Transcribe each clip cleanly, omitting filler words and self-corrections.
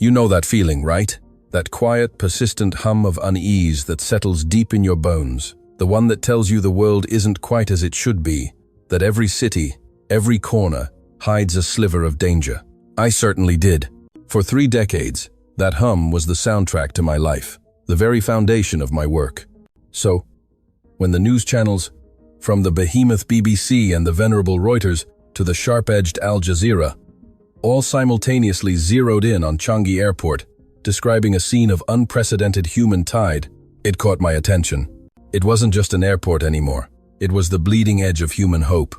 You know that feeling, right? That quiet, persistent hum of unease that settles deep in your bones. The one that tells you the world isn't quite as it should be. That every city, every corner, hides a sliver of danger. I certainly did. For 3 decades, that hum was the soundtrack to my life, the very foundation of my work. So, when the news channels, from the behemoth BBC and the venerable Reuters to the sharp-edged Al Jazeera, all simultaneously zeroed in on Changi Airport, describing a scene of unprecedented human tide, it caught my attention. It wasn't just an airport anymore. It was the bleeding edge of human hope.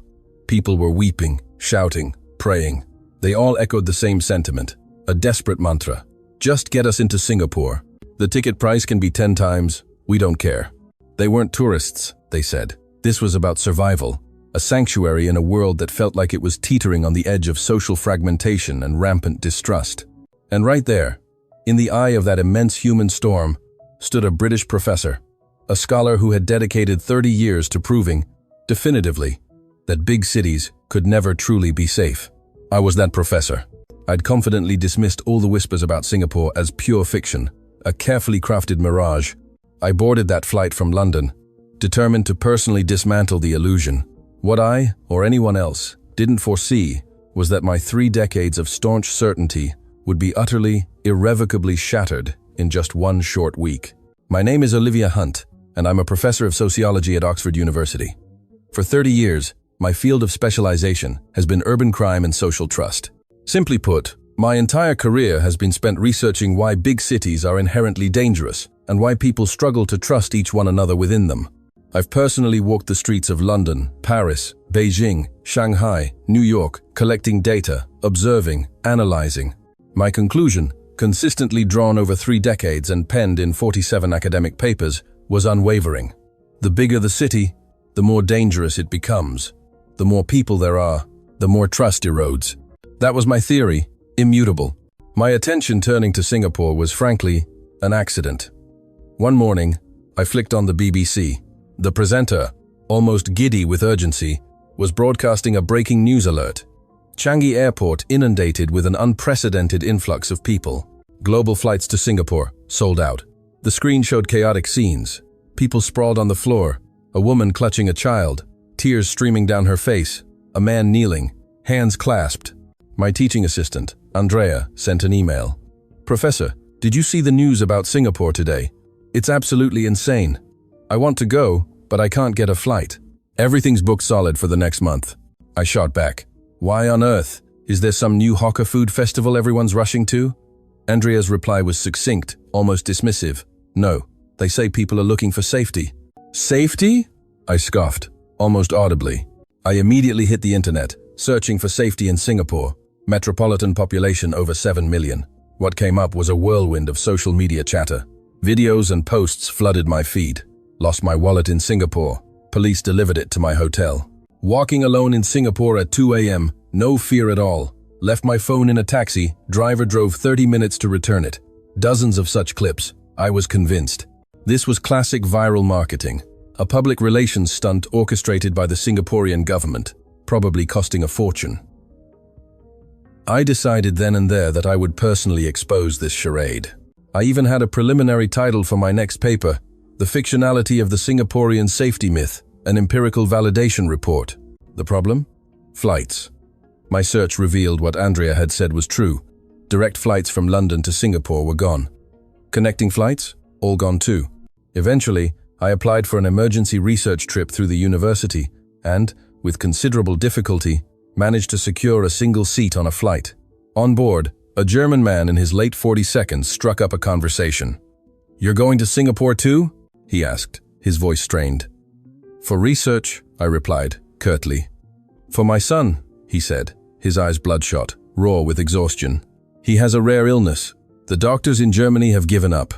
People were weeping, shouting, praying. They all echoed the same sentiment, a desperate mantra. Just get us into Singapore. The ticket price can be 10 times. We don't care. They weren't tourists, they said. This was about survival, a sanctuary in a world that felt like it was teetering on the edge of social fragmentation and rampant distrust. And right there, in the eye of that immense human storm, stood a British professor, a scholar who had dedicated 30 years to proving, definitively, that big cities could never truly be safe. I was that professor. I'd confidently dismissed all the whispers about Singapore as pure fiction, a carefully crafted mirage. I boarded that flight from London, determined to personally dismantle the illusion. What I, or anyone else, didn't foresee was that my 3 decades of staunch certainty would be utterly, irrevocably shattered in just 1 short week. My name is Olivia Hunt, and I'm a professor of sociology at Oxford University. For 30 years, my field of specialization has been urban crime and social trust. Simply put, my entire career has been spent researching why big cities are inherently dangerous and why people struggle to trust each one another within them. I've personally walked the streets of London, Paris, Beijing, Shanghai, New York, collecting data, observing, analyzing. My conclusion, consistently drawn over 3 decades and penned in 47 academic papers, was unwavering. The bigger the city, the more dangerous it becomes. The more people there are, the more trust erodes. That was my theory, immutable. My attention turning to Singapore was frankly an accident. One morning, I flicked on the BBC. The presenter, almost giddy with urgency, was broadcasting a breaking news alert. Changi Airport inundated with an unprecedented influx of people. Global flights to Singapore, sold out. The screen showed chaotic scenes. People sprawled on the floor, a woman clutching a child, tears streaming down her face, a man kneeling, hands clasped. My teaching assistant, Andrea, sent an email. "Professor, did you see the news about Singapore today? It's absolutely insane. I want to go, but I can't get a flight. Everything's booked solid for the next month." I shot back. "Why on earth? Is there some new hawker food festival everyone's rushing to?" Andrea's reply was succinct, almost dismissive. "No, they say people are looking for safety." "Safety?" I scoffed, almost audibly. I immediately hit the internet, searching for safety in Singapore. Metropolitan population over 7 million. What came up was a whirlwind of social media chatter. Videos and posts flooded my feed. Lost my wallet in Singapore. Police delivered it to my hotel. Walking alone in Singapore at 2 a.m., no fear at all. Left my phone in a taxi, driver drove 30 minutes to return it. Dozens of such clips. I was convinced. This was classic viral marketing, a public relations stunt orchestrated by the Singaporean government, probably costing a fortune. I decided then and there that I would personally expose this charade. I even had a preliminary title for my next paper, The Fictionality of the Singaporean Safety Myth, an Empirical Validation Report. The problem? Flights. My search revealed what Andrea had said was true. Direct flights from London to Singapore were gone. Connecting flights? All gone too. Eventually, I applied for an emergency research trip through the university and, with considerable difficulty, managed to secure a single seat on a flight. On board, a German man in his late 42nd struck up a conversation. "You're going to Singapore too?" he asked, his voice strained. "For research," I replied, curtly. "For my son," he said, his eyes bloodshot, raw with exhaustion. "He has a rare illness. The doctors in Germany have given up.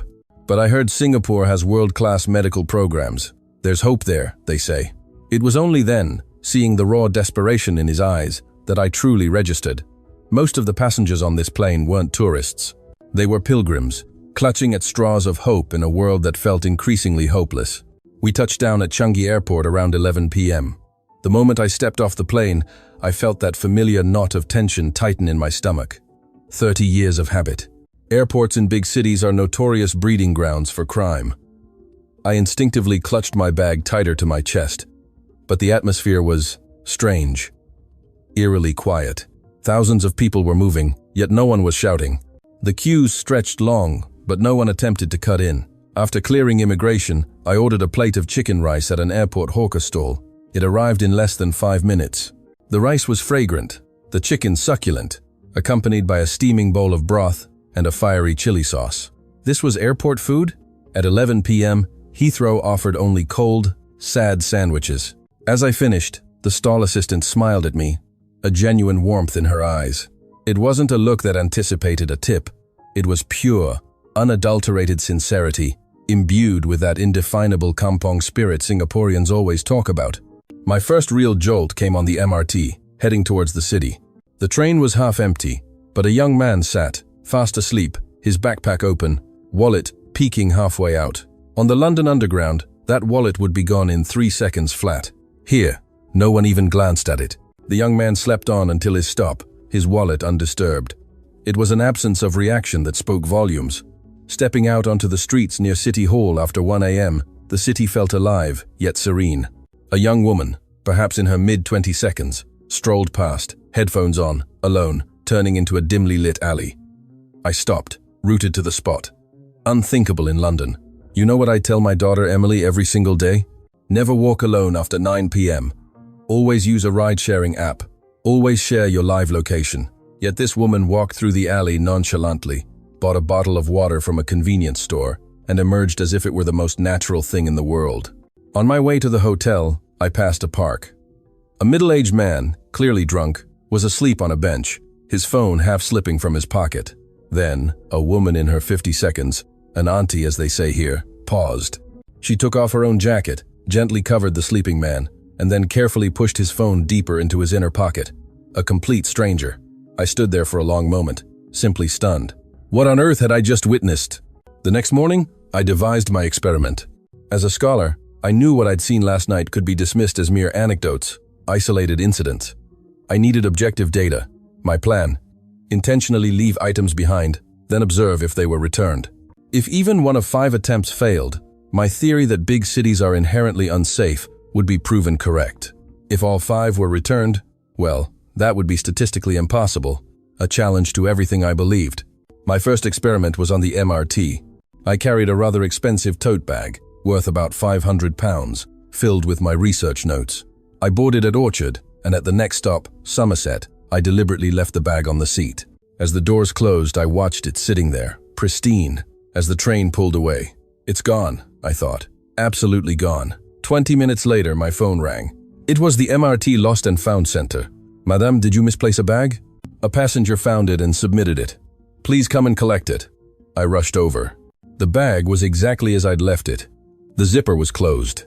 But I heard Singapore has world-class medical programs. There's hope there, they say." It was only then, seeing the raw desperation in his eyes, that I truly registered. Most of the passengers on this plane weren't tourists. They were pilgrims, clutching at straws of hope in a world that felt increasingly hopeless. We touched down at Changi Airport around 11 p.m. The moment I stepped off the plane, I felt that familiar knot of tension tighten in my stomach. 30 years of habit. Airports in big cities are notorious breeding grounds for crime. I instinctively clutched my bag tighter to my chest, but the atmosphere was strange, eerily quiet. Thousands of people were moving, yet no one was shouting. The queues stretched long, but no one attempted to cut in. After clearing immigration, I ordered a plate of chicken rice at an airport hawker stall. It arrived in less than 5 minutes. The rice was fragrant, the chicken succulent, accompanied by a steaming bowl of broth and a fiery chili sauce. This was airport food? At 11 p.m., Heathrow offered only cold, sad sandwiches. As I finished, the stall assistant smiled at me, a genuine warmth in her eyes. It wasn't a look that anticipated a tip. It was pure, unadulterated sincerity, imbued with that indefinable kampong spirit Singaporeans always talk about. My first real jolt came on the MRT, heading towards the city. The train was half empty, but a young man sat, fast asleep, his backpack open, wallet peeking halfway out. On the London Underground, that wallet would be gone in 3 seconds flat. Here, no one even glanced at it. The young man slept on until his stop, his wallet undisturbed. It was an absence of reaction that spoke volumes. Stepping out onto the streets near City Hall after 1 a.m., the city felt alive, yet serene. A young woman, perhaps in her mid-20s, strolled past, headphones on, alone, turning into a dimly lit alley. I stopped, rooted to the spot. Unthinkable in London. You know what I tell my daughter Emily every single day? Never walk alone after 9 p.m. Always use a ride-sharing app. Always share your live location. Yet this woman walked through the alley nonchalantly, bought a bottle of water from a convenience store, and emerged as if it were the most natural thing in the world. On my way to the hotel, I passed a park. A middle-aged man, clearly drunk, was asleep on a bench, his phone half slipping from his pocket. Then, a woman in her 50s, an auntie as they say here, paused. She took off her own jacket, gently covered the sleeping man, and then carefully pushed his phone deeper into his inner pocket. A complete stranger. I stood there for a long moment, simply stunned. What on earth had I just witnessed? The next morning, I devised my experiment. As a scholar, I knew what I'd seen last night could be dismissed as mere anecdotes, isolated incidents. I needed objective data. My plan: intentionally leave items behind, then observe if they were returned. If even one of 5 attempts failed, my theory that big cities are inherently unsafe would be proven correct. If all 5 were returned, well, that would be statistically impossible, a challenge to everything I believed. My first experiment was on the MRT. I carried a rather expensive tote bag, worth about £500, filled with my research notes. I boarded at Orchard, and at the next stop, Somerset, I deliberately left the bag on the seat. As the doors closed, I watched it sitting there, pristine, as the train pulled away. It's gone, I thought. Absolutely gone. 20 minutes later, my phone rang. It was the MRT Lost and Found Center. Madame, did you misplace a bag? A passenger found it and submitted it. Please come and collect it. I rushed over. The bag was exactly as I'd left it. The zipper was closed.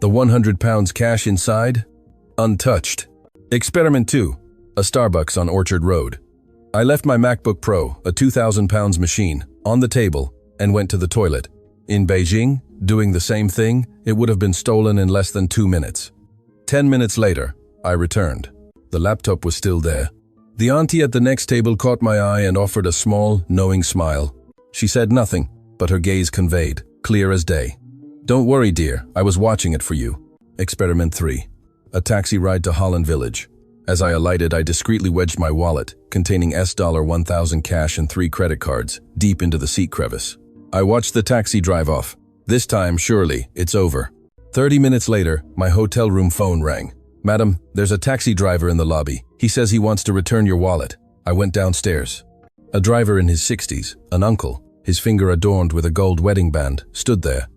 The £100 cash inside? Untouched. Experiment 2. A Starbucks on Orchard Road. I left my MacBook Pro, a £2,000 machine, on the table and went to the toilet. In Beijing, doing the same thing, it would have been stolen in less than 2 minutes. 10 minutes later, I returned. The laptop was still there. The auntie at the next table caught my eye and offered a small, knowing smile. She said nothing, but her gaze conveyed, clear as day. Don't worry, dear, I was watching it for you. Experiment 3. A taxi ride to Holland Village. As I alighted, I discreetly wedged my wallet, containing $1,000 cash and 3 credit cards, deep into the seat crevice. I watched the taxi drive off. This time, surely, it's over. 30 minutes later, my hotel room phone rang. Madam, there's a taxi driver in the lobby. He says he wants to return your wallet. I went downstairs. A driver in his 60s, an uncle, his finger adorned with a gold wedding band, stood there.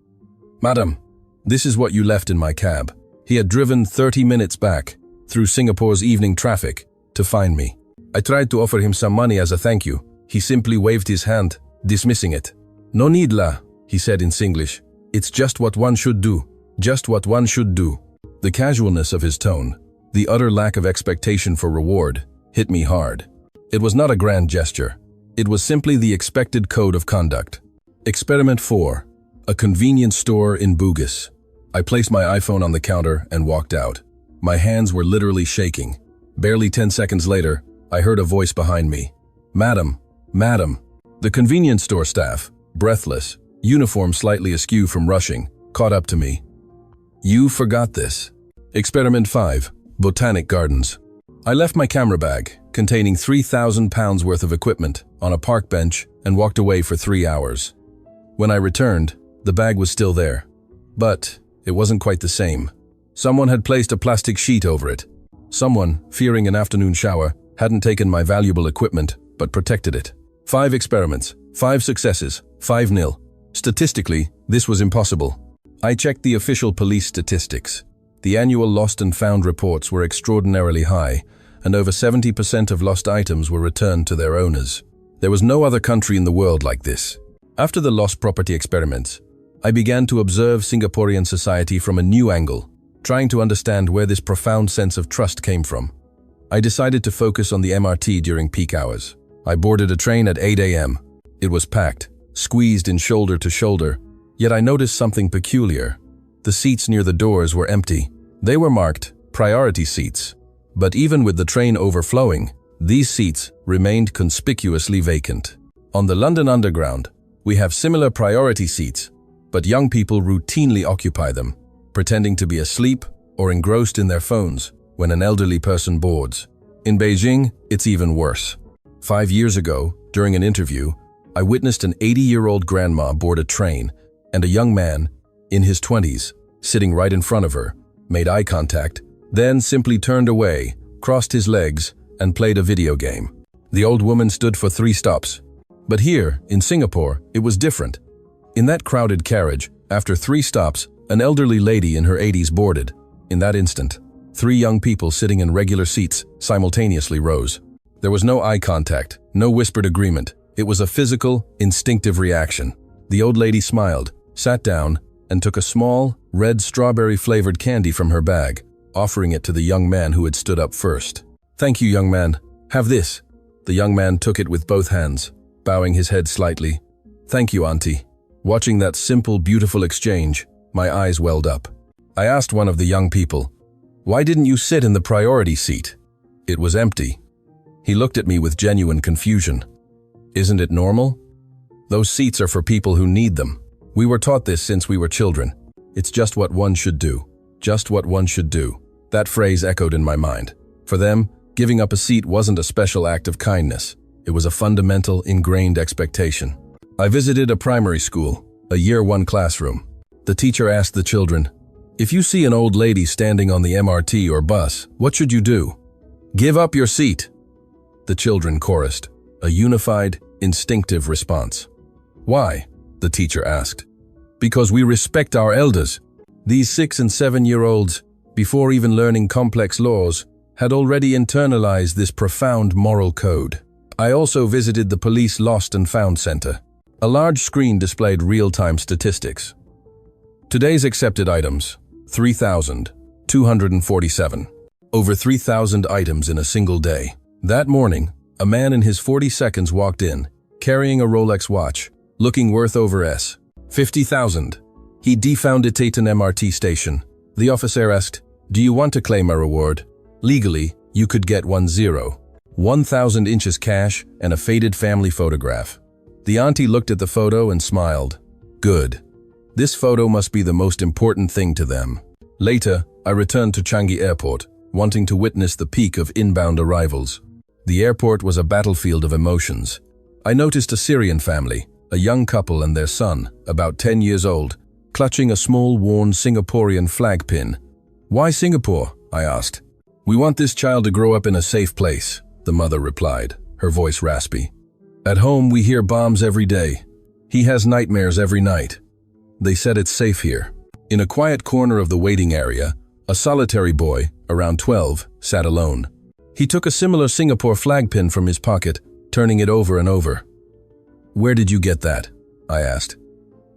Madam, this is what you left in my cab. He had driven 30 minutes back, through Singapore's evening traffic, to find me. I tried to offer him some money as a thank you. He simply waved his hand, dismissing it. No need lah, he said in Singlish. It's just what one should do. Just what one should do. The casualness of his tone, the utter lack of expectation for reward, hit me hard. It was not a grand gesture. It was simply the expected code of conduct. Experiment 4. A convenience store in Bugis. I placed my iPhone on the counter and walked out. My hands were literally shaking. Barely 10 seconds later, I heard a voice behind me. Madam, madam. The convenience store staff, breathless, uniform slightly askew from rushing, caught up to me. "You forgot this." Experiment 5, Botanic Gardens. I left my camera bag, containing 3,000 pounds worth of equipment, on a park bench and walked away for 3 hours. When I returned, the bag was still there. But it wasn't quite the same. Someone had placed a plastic sheet over it. Someone, fearing an afternoon shower, hadn't taken my valuable equipment, but protected it. 5 experiments, 5 successes, 5-0. Statistically, this was impossible. I checked the official police statistics. The annual lost and found reports were extraordinarily high, and over 70% of lost items were returned to their owners. There was no other country in the world like this. After the lost property experiments, I began to observe Singaporean society from a new angle, trying to understand where this profound sense of trust came from. I decided to focus on the MRT during peak hours. I boarded a train at 8 a.m. It was packed, squeezed in shoulder to shoulder, yet I noticed something peculiar. The seats near the doors were empty. They were marked priority seats. But even with the train overflowing, these seats remained conspicuously vacant. On the London Underground, we have similar priority seats, but young people routinely occupy them, pretending to be asleep or engrossed in their phones when an elderly person boards. In Beijing, it's even worse. 5 years ago, during an interview, I witnessed an 80-year-old grandma board a train, and a young man, in his 20s, sitting right in front of her, made eye contact, then simply turned away, crossed his legs, and played a video game. The old woman stood for 3 stops. But here, in Singapore, it was different. In that crowded carriage, after 3 stops, an elderly lady in her 80s boarded. In that instant, 3 young people sitting in regular seats simultaneously rose. There was no eye contact, no whispered agreement. It was a physical, instinctive reaction. The old lady smiled, sat down, and took a small, red strawberry-flavored candy from her bag, offering it to the young man who had stood up first. "Thank you, young man. Have this." The young man took it with both hands, bowing his head slightly. "Thank you, auntie." Watching that simple, beautiful exchange, my eyes welled up. I asked one of the young people, "Why didn't you sit in the priority seat?" It was empty. He looked at me with genuine confusion. "Isn't it normal? Those seats are for people who need them. We were taught this since we were children. It's just what one should do. Just what one should do." That phrase echoed in my mind. For them, giving up a seat wasn't a special act of kindness. It was a fundamental, ingrained expectation. I visited a primary school, a Year 1 classroom. The teacher asked the children, "If you see an old lady standing on the MRT or bus, what should you do?" "Give up your seat." The children chorused, a unified, instinctive response. "Why?" the teacher asked. "Because we respect our elders." These 6- and 7-year-olds, before even learning complex laws, had already internalized this profound moral code. I also visited the police lost and found center. A large screen displayed real-time statistics. Today's accepted items, 3,247. Over 3,000 items in a single day. That morning, a man in his 40s walked in, carrying a Rolex watch, looking worth over 50,000. He defound it at an MRT station. The officer asked, "Do you want to claim a reward?" Legally, you could get 1,000 inches cash and a faded family photograph. The auntie looked at the photo and smiled. Good. This photo must be the most important thing to them. Later, I returned to Changi Airport, wanting to witness the peak of inbound arrivals. The airport was a battlefield of emotions. I noticed a Syrian family, a young couple and their son, about 10 years old, clutching a small worn Singaporean flag pin. "Why Singapore?" I asked. "We want this child to grow up in a safe place," the mother replied, her voice raspy. "At home we hear bombs every day. He has nightmares every night." They said it's safe here. In a quiet corner of the waiting area, a solitary boy, around 12, sat alone. He took a similar Singapore flag pin from his pocket, turning it over and over. "Where did you get that?" I asked.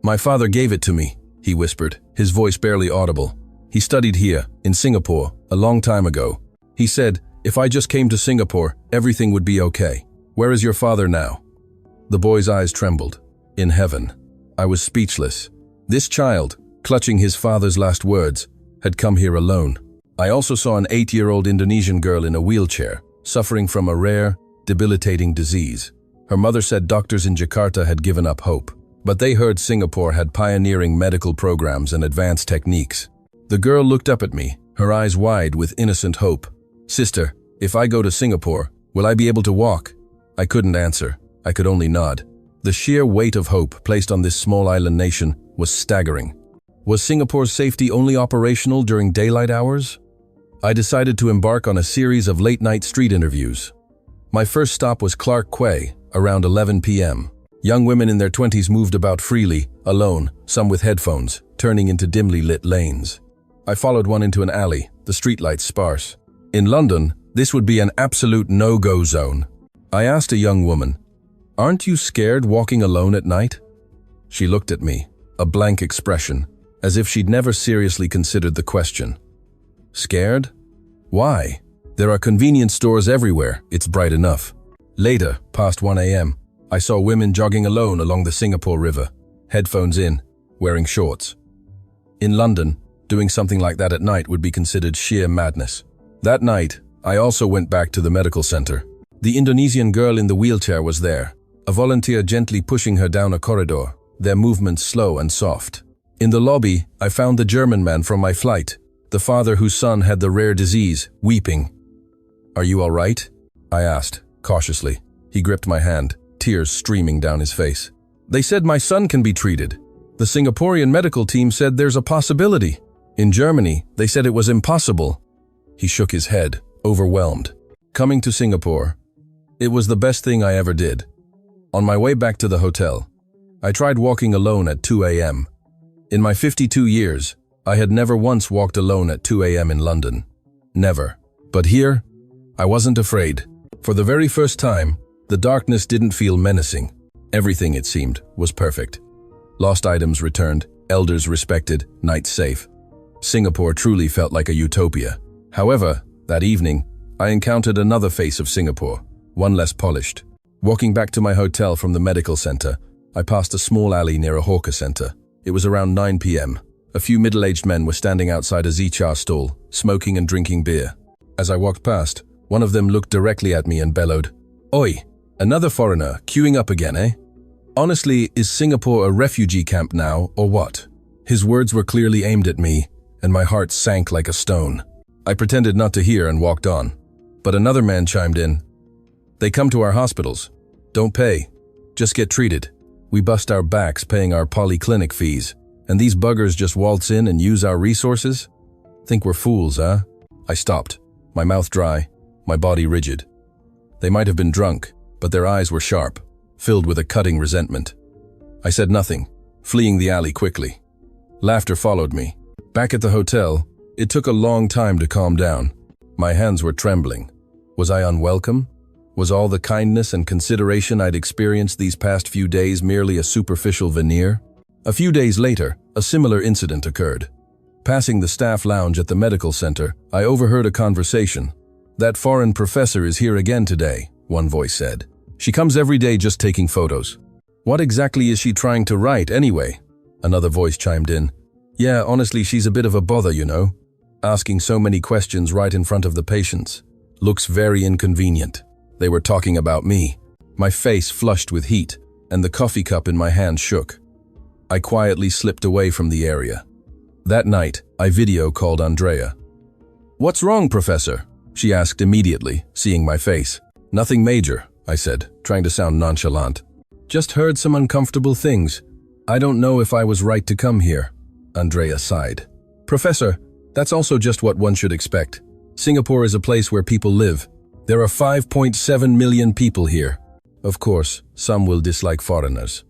"My father gave it to me," he whispered, his voice barely audible. "He studied here, in Singapore, a long time ago. He said, if I just came to Singapore, everything would be okay. Where is your father now?" The boy's eyes trembled. "In heaven." I was speechless. This child, clutching his father's last words, had come here alone. I also saw an 8-year-old Indonesian girl in a wheelchair, suffering from a rare, debilitating disease. Her mother said doctors in Jakarta had given up hope, but they heard Singapore had pioneering medical programs and advanced techniques. The girl looked up at me, her eyes wide with innocent hope. "Sister, if I go to Singapore, will I be able to walk?" I couldn't answer. I could only nod. The sheer weight of hope placed on this small island nation was staggering. Was Singapore's safety only operational during daylight hours? I decided to embark on a series of late-night street interviews. My first stop was Clark Quay, around 11 p.m. Young women in their 20s moved about freely, alone, some with headphones, turning into dimly lit lanes. I followed one into an alley, the streetlights sparse. In London, this would be an absolute no-go zone. I asked a young woman, "Aren't you scared walking alone at night?" She looked at me, a blank expression, as if she'd never seriously considered the question. Scared? Why? There are convenience stores everywhere, it's bright enough. Later, past 1 a.m., I saw women jogging alone along the Singapore River, headphones in, wearing shorts. In London, doing something like that at night would be considered sheer madness. That night, I also went back to the medical center. The Indonesian girl in the wheelchair was there, a volunteer gently pushing her down a corridor, their movements slow and soft. In the lobby, I found the German man from my flight, the father whose son had the rare disease, weeping. "Are you all right?" I asked, cautiously. He gripped my hand, tears streaming down his face. "They said my son can be treated. The Singaporean medical team said there's a possibility. In Germany, they said it was impossible." He shook his head, overwhelmed. Coming to Singapore, it was the best thing I ever did. On my way back to the hotel, I tried walking alone at 2 a.m. In my 52 years, I had never once walked alone at 2 a.m. in London. Never. But here, I wasn't afraid. For the very first time, the darkness didn't feel menacing. Everything, it seemed, was perfect. Lost items returned, elders respected, nights safe. Singapore truly felt like a utopia. However, that evening, I encountered another face of Singapore, one less polished. Walking back to my hotel from the medical center, I passed a small alley near a hawker center. It was around 9 p.m. A few middle-aged men were standing outside a zichar stall, smoking and drinking beer. As I walked past, one of them looked directly at me and bellowed, "Oi, another foreigner, queuing up again, eh? Honestly, is Singapore a refugee camp now, or what?" His words were clearly aimed at me, and my heart sank like a stone. I pretended not to hear and walked on. But another man chimed in, "They come to our hospitals. Don't pay. Just get treated. We bust our backs paying our polyclinic fees, and these buggers just waltz in and use our resources? Think we're fools, huh?" I stopped, my mouth dry, my body rigid. They might have been drunk, but their eyes were sharp, filled with a cutting resentment. I said nothing, fleeing the alley quickly. Laughter followed me. Back at the hotel, it took a long time to calm down. My hands were trembling. Was I unwelcome? Was all the kindness and consideration I'd experienced these past few days merely a superficial veneer? A few days later, a similar incident occurred. Passing the staff lounge at the medical center, I overheard a conversation. "That foreign professor is here again today," one voice said. "She comes every day just taking photos." "What exactly is she trying to write anyway?" Another voice chimed in. "Yeah, honestly, she's a bit of a bother, you know. Asking so many questions right in front of the patients. Looks very inconvenient." They were talking about me. My face flushed with heat, and the coffee cup in my hand shook. I quietly slipped away from the area. That night, I video called Andrea. "What's wrong, Professor?" she asked immediately, seeing my face. "Nothing major," I said, trying to sound nonchalant. "Just heard some uncomfortable things. I don't know if I was right to come here." Andrea sighed. "Professor, that's also just what one should expect. Singapore is a place where people live. There are 5.7 million people here. Of course, some will dislike foreigners.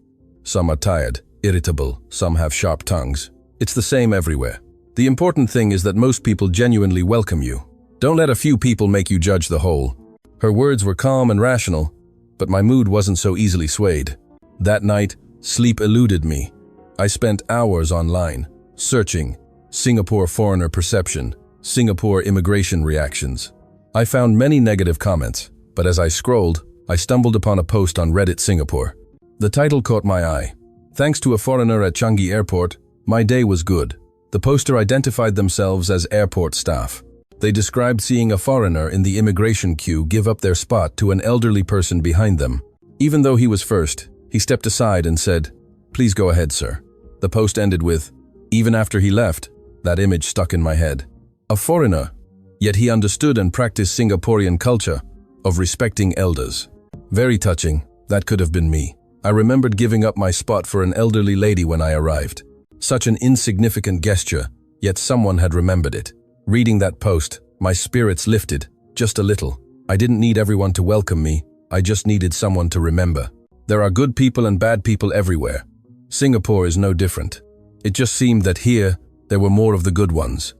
Some are tired, irritable, some have sharp tongues. It's the same everywhere. The important thing is that most people genuinely welcome you. Don't let a few people make you judge the whole." Her words were calm and rational, but my mood wasn't so easily swayed. That night, sleep eluded me. I spent hours online, searching Singapore foreigner perception, Singapore immigration reactions. I found many negative comments, but as I scrolled, I stumbled upon a post on Reddit Singapore. The title caught my eye. "Thanks to a foreigner at Changi Airport, my day was good." The poster identified themselves as airport staff. They described seeing a foreigner in the immigration queue give up their spot to an elderly person behind them. Even though he was first, he stepped aside and said, "Please go ahead, sir." The post ended with, "Even after he left," that image stuck in my head. A foreigner, yet he understood and practiced Singaporean culture of respecting elders. Very touching. That could have been me. I remembered giving up my spot for an elderly lady when I arrived. Such an insignificant gesture, yet someone had remembered it. Reading that post, my spirits lifted, just a little. I didn't need everyone to welcome me, I just needed someone to remember. There are good people and bad people everywhere. Singapore is no different. It just seemed that here, there were more of the good ones.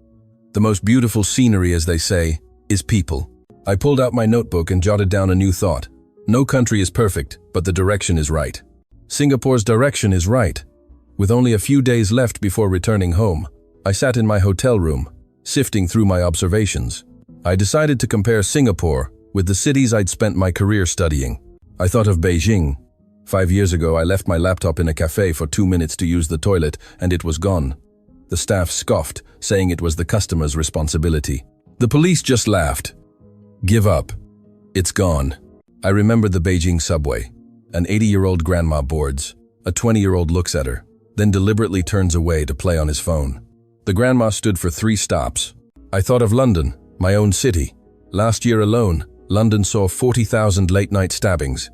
The most beautiful scenery, as they say, is people. I pulled out my notebook and jotted down a new thought. No country is perfect, but the direction is right. Singapore's direction is right. With only a few days left before returning home, I sat in my hotel room, sifting through my observations. I decided to compare Singapore with the cities I'd spent my career studying. I thought of Beijing. 5 years ago, I left my laptop in a cafe for 2 minutes to use the toilet, and it was gone. The staff scoffed, saying it was the customer's responsibility. The police just laughed. Give up. It's gone. I remember the Beijing subway. An 80-year-old grandma boards. A 20-year-old looks at her, then deliberately turns away to play on his phone. The grandma stood for 3 stops. I thought of London, my own city. Last year alone, London saw 40,000 late-night stabbings.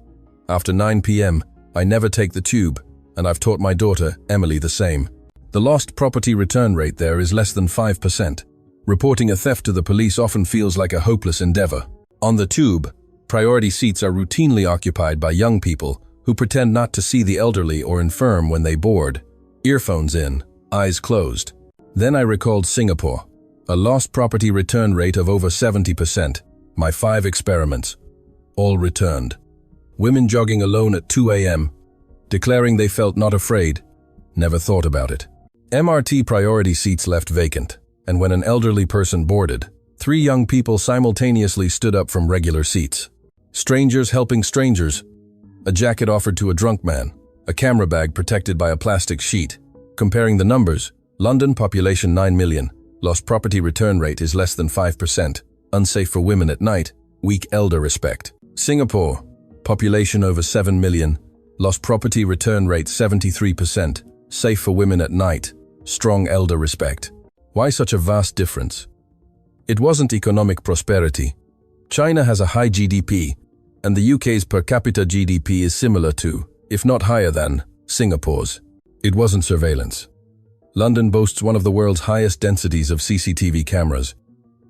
After 9 p.m., I never take the tube, and I've taught my daughter, Emily, the same. The lost property return rate there is less than 5%. Reporting a theft to the police often feels like a hopeless endeavor. On the tube, priority seats are routinely occupied by young people who pretend not to see the elderly or infirm when they board, earphones in, eyes closed. Then I recalled Singapore, a lost property return rate of over 70%. My 5 experiments, all returned. Women jogging alone at 2 a.m., declaring they felt not afraid, never thought about it. MRT priority seats left vacant, and when an elderly person boarded, 3 young people simultaneously stood up from regular seats. Strangers helping strangers. A jacket offered to a drunk man. A camera bag protected by a plastic sheet. Comparing the numbers, London population 9 million. Lost property return rate is less than 5%. Unsafe for women at night. Weak elder respect. Singapore, population over 7 million. Lost property return rate 73%. Safe for women at night. Strong elder respect. Why such a vast difference? It wasn't economic prosperity. China has a high GDP, and the UK's per capita GDP is similar to, if not higher than, Singapore's. It wasn't surveillance. London boasts one of the world's highest densities of CCTV cameras,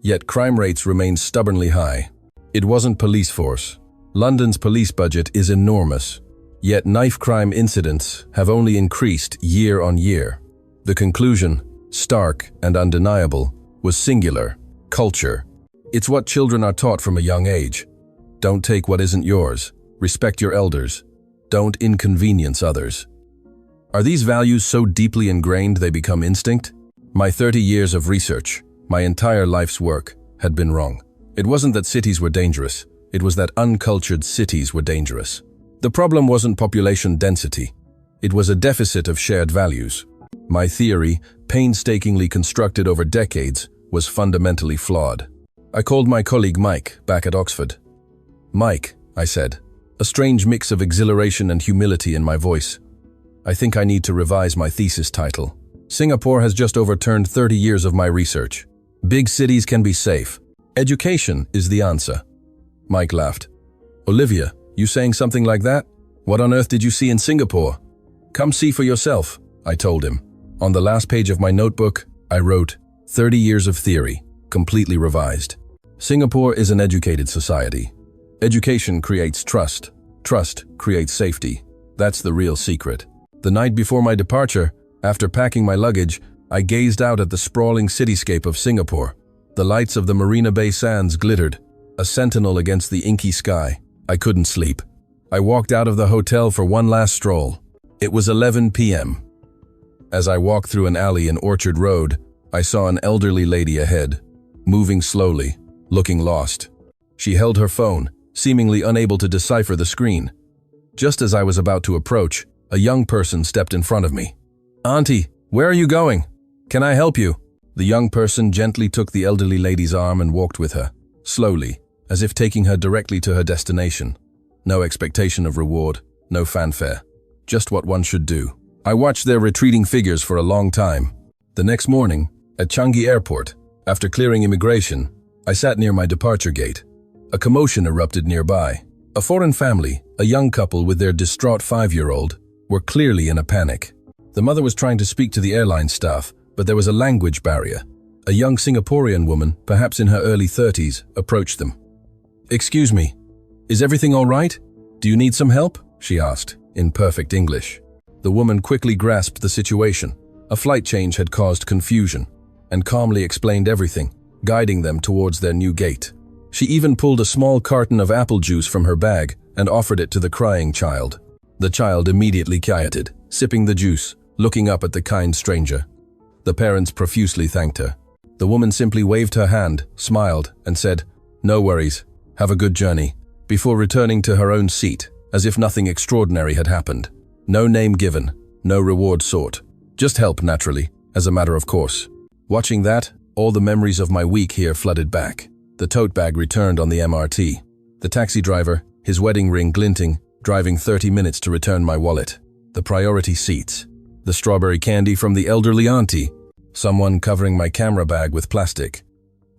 yet crime rates remain stubbornly high. It wasn't police force. London's police budget is enormous, yet knife crime incidents have only increased year on year. The conclusion, stark and undeniable, was singular: culture. It's what children are taught from a young age. Don't take what isn't yours. Respect your elders. Don't inconvenience others. Are these values so deeply ingrained they become instinct? My 30 years of research, my entire life's work, had been wrong. It wasn't that cities were dangerous. It was that uncultured cities were dangerous. The problem wasn't population density. It was a deficit of shared values. My theory, painstakingly constructed over decades, was fundamentally flawed. I called my colleague Mike, back at Oxford. "Mike," I said, a strange mix of exhilaration and humility in my voice. "I think I need to revise my thesis title. Singapore has just overturned 30 years of my research. Big cities can be safe. Education is the answer." Mike laughed. "Olivia, you saying something like that? What on earth did you see in Singapore?" "Come see for yourself," I told him. On the last page of my notebook, I wrote, 30 years of theory, completely revised. Singapore is an educated society. Education creates trust. Trust creates safety. That's the real secret. The night before my departure, after packing my luggage, I gazed out at the sprawling cityscape of Singapore. The lights of the Marina Bay Sands glittered, a sentinel against the inky sky. I couldn't sleep. I walked out of the hotel for one last stroll. It was 11 p.m. As I walked through an alley in Orchard Road, I saw an elderly lady ahead, moving slowly, looking lost. She held her phone, seemingly unable to decipher the screen. Just as I was about to approach, a young person stepped in front of me. "Auntie, where are you going? Can I help you?" The young person gently took the elderly lady's arm and walked with her, slowly, as if taking her directly to her destination. No expectation of reward, no fanfare. Just what one should do. I watched their retreating figures for a long time. The next morning, at Changi Airport, after clearing immigration, I sat near my departure gate. A commotion erupted nearby. A foreign family, a young couple with their distraught 5-year-old, were clearly in a panic. The mother was trying to speak to the airline staff, but there was a language barrier. A young Singaporean woman, perhaps in her early 30s, approached them. "Excuse me, is everything all right? Do you need some help?" she asked, in perfect English. The woman quickly grasped the situation. A flight change had caused confusion, and calmly explained everything, guiding them towards their new gate. She even pulled a small carton of apple juice from her bag and offered it to the crying child. The child immediately quieted, sipping the juice, looking up at the kind stranger. The parents profusely thanked her. The woman simply waved her hand, smiled, and said, "No worries, have a good journey," before returning to her own seat, as if nothing extraordinary had happened. No name given, no reward sought. Just help, naturally, as a matter of course. Watching that, all the memories of my week here flooded back. The tote bag returned on the MRT. The taxi driver, his wedding ring glinting, driving 30 minutes to return my wallet. The priority seats. The strawberry candy from the elderly auntie. Someone covering my camera bag with plastic.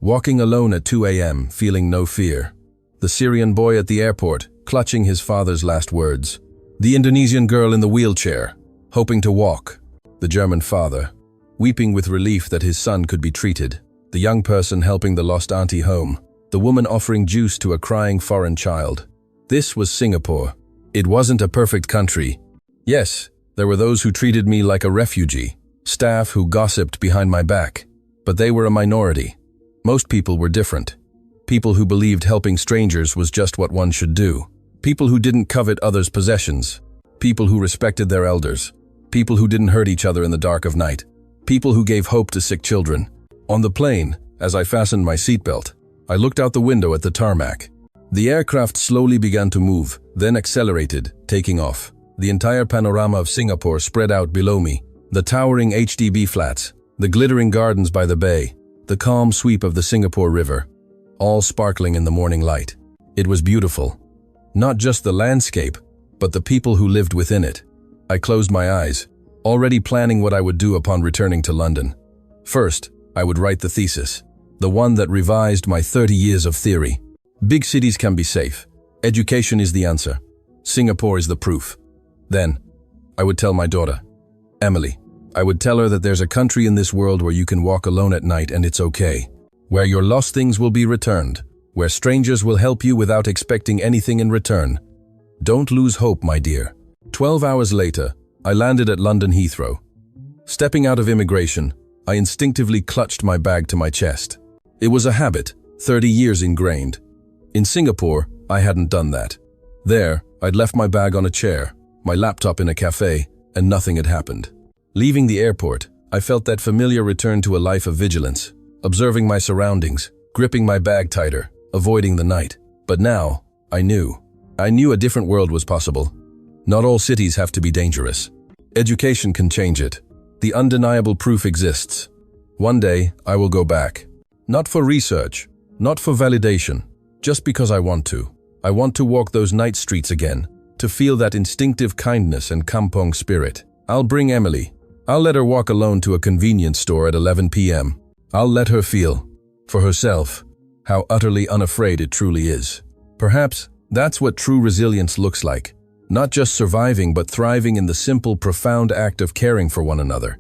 Walking alone at 2 a.m., feeling no fear. The Syrian boy at the airport, clutching his father's last words. The Indonesian girl in the wheelchair, hoping to walk. The German father, weeping with relief that his son could be treated. The young person helping the lost auntie home. The woman offering juice to a crying foreign child. This was Singapore. It wasn't a perfect country. Yes, there were those who treated me like a refugee. Staff who gossiped behind my back. But they were a minority. Most people were different. People who believed helping strangers was just what one should do. People who didn't covet others' possessions. People who respected their elders. People who didn't hurt each other in the dark of night. People who gave hope to sick children. On the plane, as I fastened my seatbelt, I looked out the window at the tarmac. The aircraft slowly began to move, then accelerated, taking off. The entire panorama of Singapore spread out below me. The towering HDB flats, the glittering gardens by the bay, the calm sweep of the Singapore River, all sparkling in the morning light. It was beautiful. Not just the landscape, but the people who lived within it. I closed my eyes, already planning what I would do upon returning to London. First, I would write the thesis, the one that revised my 30 years of theory. Big cities can be safe. Education is the answer. Singapore is the proof. Then, I would tell my daughter, Emily. I would tell her that there's a country in this world where you can walk alone at night and it's okay. Where your lost things will be returned. Where strangers will help you without expecting anything in return. Don't lose hope, my dear. 12 hours later, I landed at London Heathrow. Stepping out of immigration, I instinctively clutched my bag to my chest. It was a habit, 30 years ingrained. In Singapore, I hadn't done that. There, I'd left my bag on a chair, my laptop in a cafe, and nothing had happened. Leaving the airport, I felt that familiar return to a life of vigilance, observing my surroundings, gripping my bag tighter, avoiding the night. But now, I knew a different world was possible. Not all cities have to be dangerous. Education can change it. The undeniable proof exists. One day, I will go back. Not for research, not for validation, just because I want to. I want to walk those night streets again, to feel that instinctive kindness and kampong spirit. I'll bring Emily. I'll let her walk alone to a convenience store at 11 p.m. I'll let her feel, for herself, how utterly unafraid it truly is. Perhaps that's what true resilience looks like. Not just surviving, but thriving in the simple, profound act of caring for one another.